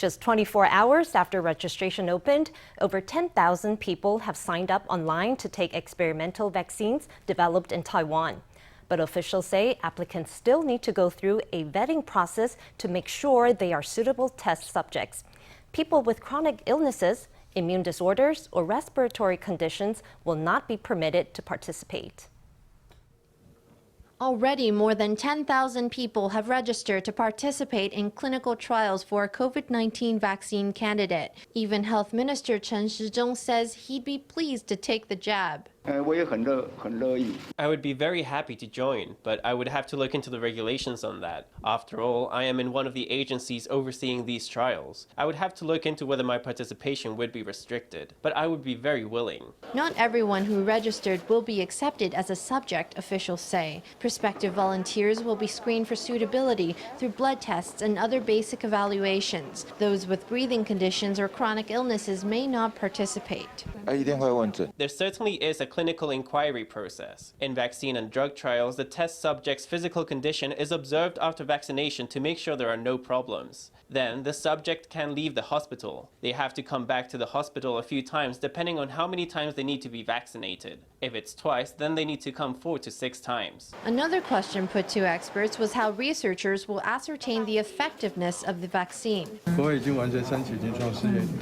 Just 24 hours after registration opened, over 10,000 people have signed up online to take experimental vaccines developed in Taiwan. But officials say applicants still need to go through a vetting process to make sure they are suitable test subjects. People with chronic illnesses, immune disorders, or respiratory conditions will not be permitted to participate. Already, more than 10,000 people have registered to participate in clinical trials for a COVID-19 vaccine candidate. Even Health Minister Chen Shih-chung says he'd be pleased to take the jab. I would be very happy to join, but I would have to look into the regulations on that. After all, I am in one of the agencies overseeing these trials. I would have to look into whether my participation would be restricted, but I would be very willing. Not everyone who registered will be accepted as a subject, officials say. Prospective volunteers will be screened for suitability through blood tests and other basic evaluations. Those with breathing conditions or chronic illnesses may not participate. There certainly is a clinical inquiry process. In vaccine and drug trials, the test subject's physical condition is observed after vaccination to make sure there are no problems. Then, the subject can leave the hospital. They have to come back to the hospital a few times depending on how many times they need to be vaccinated. If it's twice, then they need to come 4 to 6 times. Another question put to experts was how researchers will ascertain the effectiveness of the vaccine.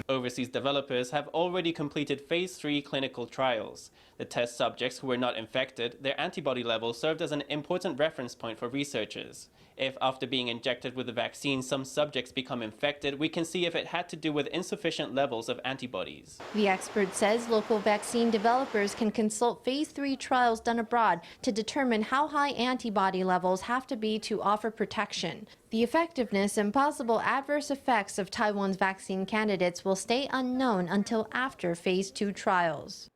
Overseas developers have already completed phase 3 clinical trials. The test subjects who were not infected, their antibody levels served as an important reference point for researchers. If after being injected with the vaccine some subjects become infected, we can see if it had to do with insufficient levels of antibodies. The expert says local vaccine developers can consult phase 3 trials done abroad to determine how high antibody levels have to be to offer protection. The effectiveness and possible adverse effects of Taiwan's vaccine candidates will stay unknown until after phase 2 trials.